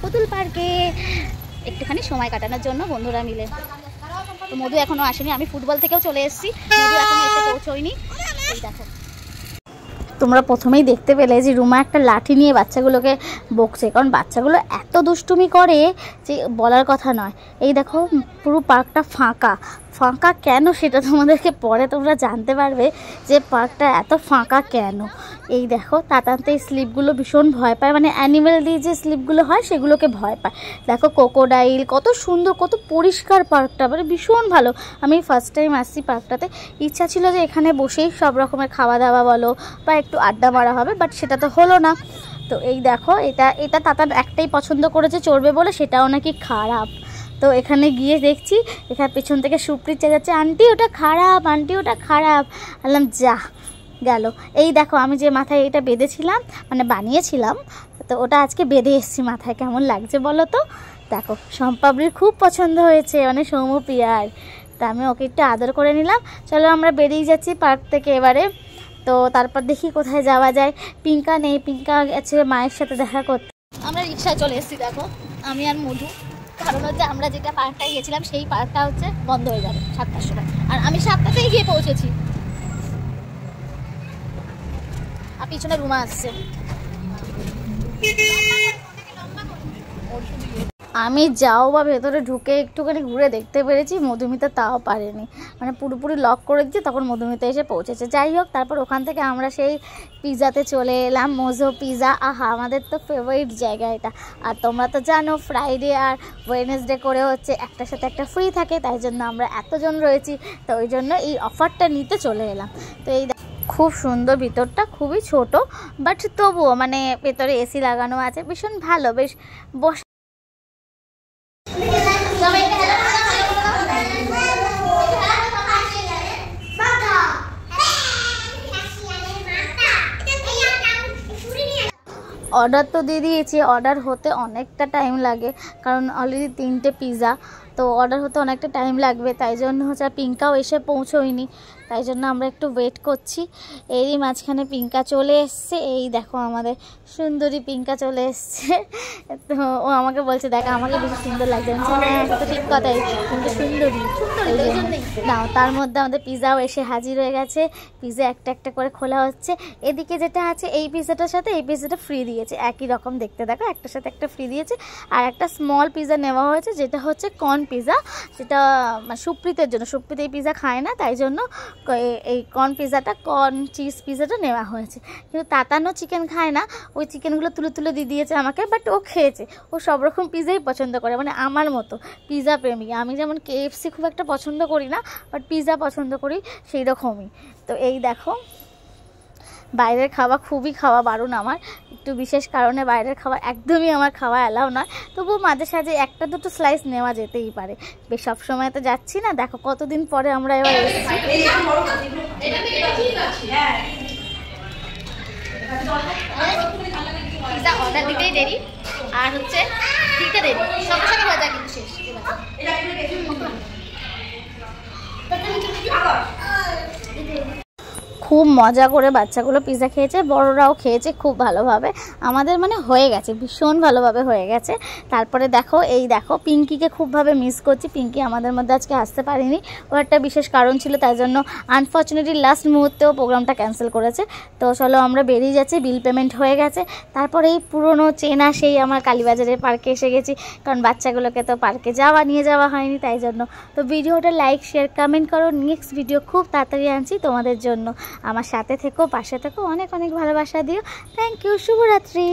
পুতুল পার্কে একটুখানি সময় কাটানোর জন্য বন্ধুরা মিলে। তো মধু এখনো আসেনি, আমি ফুটবল থেকেও চলে এসেছি, মধু এখনো এসে পৌঁছয়নি। এই দেখো, তোমরা প্রথমেই দেখতে পেলে যে রুমা একটা লাঠি নিয়ে বাচ্চাগুলোকে বকছে, কারণ বাচ্চাগুলো এত দুষ্টুমি করে যে বলার কথা নয়। এই দেখো পুরো পার্কটা ফাঁকা ফাঁকা কেন সেটা তোমাদেরকে পরে তোমরা জানতে পারবে যে পার্কটা এত ফাঁকা কেন। এই দেখো তাতানতে এই স্লিপগুলো ভীষণ ভয় পায়, মানে অ্যানিমেল দিয়ে যে স্লিপগুলো হয় সেগুলোকে ভয় পায়। দেখো ক্রোকোডাইল, কত সুন্দর কত পরিষ্কার পার্কটা, মানে ভীষণ ভালো। আমি ফার্স্ট টাইম আসছি পার্কটাতে, ইচ্ছা ছিল যে এখানে বসেই সব রকমের খাওয়া দাওয়া বলো বা একটু আড্ডা মারা হবে, বাট সেটা তো হলো না। তো এই দেখো এটা তাতান একটাই পছন্দ করেছে চড়বে বলে, সেটাও নাকি খারাপ। তো এখানে গিয়ে দেখছি এখানে পেছন থেকে সুপ্রিত চেঁচাচ্ছে, আন্টি ওটা খারাপ, আন্টি ওটা খারাপ। বললাম যা গেল। এই দেখো আমি যে মাথায় এটা বেঁধেছিলাম, মানে বানিয়েছিলাম, তো ওটা আজকে বেঁধে এসেছি মাথায়, কেমন লাগছে বলো তো। দেখো সম্পাবলির খুব পছন্দ হয়েছে, মানে সৌম্যপ্রিয়ার। তা আমি ওকে একটু আদর করে নিলাম। চলো আমরা বেরিয়ে যাচ্ছি পার্ক থেকে এবারে। তো তারপর দেখি কোথায় যাওয়া যায়। পিঙ্কা নেই, পিঙ্কা গেছে মায়ের সাথে দেখা করতে। আমরা রিক্সায় চলে এসেছি দেখো, আমি আর মধু। কারণ হচ্ছে আমরা যেটা পার্কটায় গেছিলাম সেই পার্কটা হচ্ছে বন্ধ হয়ে যাবে 7টার সময়, আর আমি 7টাতেই গিয়ে পৌঁছেছি। আর পিছনে রুমা আসছে। আমি যাও বা ভেতরে ঢুকে একটুখানি ঘুরে দেখতে পেরেছি, মধুমিতা তাও পারেনি, মানে পুরোপুরি লক করে দিচ্ছে, তখন মধুমিতা এসে পৌঁছেছে। যাই হোক, তারপর ওখান থেকে আমরা সেই পিৎজাতে চলে এলাম, মোজো পিৎজা। আহা, আমাদের তো ফেভারিট জায়গা এটা। আর তোমরা তো জানো ফ্রাইডে আর ওয়েডনেসডে করে হচ্ছে একটার সাথে একটা ফ্রি থাকে, তাই জন্য আমরা এতজন রয়েছি, তো ওই জন্য এই অফারটা নিতে চলে এলাম। তো এই খুব সুন্দর, ভিতরটা খুবই ছোট, বাট তবুও মানে ভেতরে এসি লাগানো আছে, ভীষণ ভালো, বেশ বস। অর্ডার তো দিয়ে দিয়েছি, অর্ডার হতে অনেকটা টাইম লাগে, কারণ অলরেডি 3টে পিৎজা, তো অর্ডার হতে অনেকটা টাইম লাগবে, তাই জন্য হচ্ছে পিঙ্কাও এসে পৌঁছয়নি, তাই জন্য আমরা একটু ওয়েট করছি। এরই মাঝখানে পিঙ্কা চলে এসছে। এই দেখো আমাদের সুন্দরী পিঙ্কা চলে এসছে। তো ও আমাকে বলছে দেখো আমাকে বেশি সুন্দর লাগছে, হ্যাঁ তো ঠিক কথাই, কিন্তু সুন্দরী। নাও, তার মধ্যে আমাদের পিৎজাও এসে হাজির হয়ে গেছে। পিৎজা একটা একটা করে খোলা হচ্ছে। এদিকে যেটা আছে এই পিৎজাটার সাথে এই পিৎজাটা ফ্রি দিয়েছে, একই রকম দেখতে, দেখো একটার সাথে একটা ফ্রি দিয়েছে। আর একটা স্মল পিৎজা নেওয়া হয়েছে, যেটা হচ্ছে কর্ন পিৎজা, যেটা সুপ্রীতের জন্য। সুপ্রীত এই পিৎজা খায় না, তাই জন্য এই কর্ন পিৎজাটা, কর্ন চিজ পিৎজাটা নেওয়া হয়েছে। কিন্তু তাতানও চিকেন খায় না, ওই চিকেনগুলো তুলে তুলে দিয়ে দিয়েছে আমাকে, বাট ও খেয়েছে। ও সব রকম পিৎজাই পছন্দ করে, মানে আমার মতো পিৎজা প্রেমী। আমি যেমন KFC খুব একটা পছন্দ করি না, বাট পিৎজা পছন্দ করি, সেই রকমই। তো এই দেখো বাইরের খাওয়া খুবই খাওয়া বারণ আমার, একটু বিশেষ কারণে বাইরের খাওয়া একদমই আমার খাওয়া অ্যালাউ নয়, তবুও মাঝে সাঝে একটা দুটো স্লাইস নেওয়া যেতেই পারে, বেশ সব সময় তো যাচ্ছি না। দেখো কতদিন পরে আমরা এবার এসেছি। পিৎজা অর্ডার দিতেই দেরি, আর হচ্ছে দিতে দেরি, সঙ্গে সঙ্গে হয়ে যায় কিন্তু শেষ। খুব মজা করে বাচ্চাগুলো পিৎজা খেয়েছে, বড়রাও খেয়েছে খুব ভালোভাবে। আমাদের মানে হয়ে গেছে, ভীষণ ভালোভাবে হয়ে গেছে। তারপরে দেখো এই দেখো পিঙ্কিকে খুবভাবে মিস করছি। পিঙ্কি আমাদের মধ্যে আজকে আসতে পারিনি, ও একটা বিশেষ কারণ ছিল, তাই জন্য আনফর্চুনেটলি লাস্ট মুহূর্তেও প্রোগ্রামটা ক্যান্সেল করেছে। তো চলো আমরা বেরিয়ে যাচ্ছি, বিল পেমেন্ট হয়ে গেছে। তারপরে এই পুরনো চেনা সেই আমার কালীবাজারের পার্কে এসে গেছি, কারণ বাচ্চাগুলোকে তো পার্কে নিয়ে যাওয়া হয়নি, তাই জন্য। তো ভিডিওটা লাইক শেয়ার কমেন্ট করো, নেক্সট ভিডিও খুব তাড়াতাড়ি আনছি তোমাদের জন্য। আমার সাথে থেকো, পাশে থেকো, অনেক অনেক ভালোবাসা দিও। থ্যাংক ইউ, শুভরাত্রি।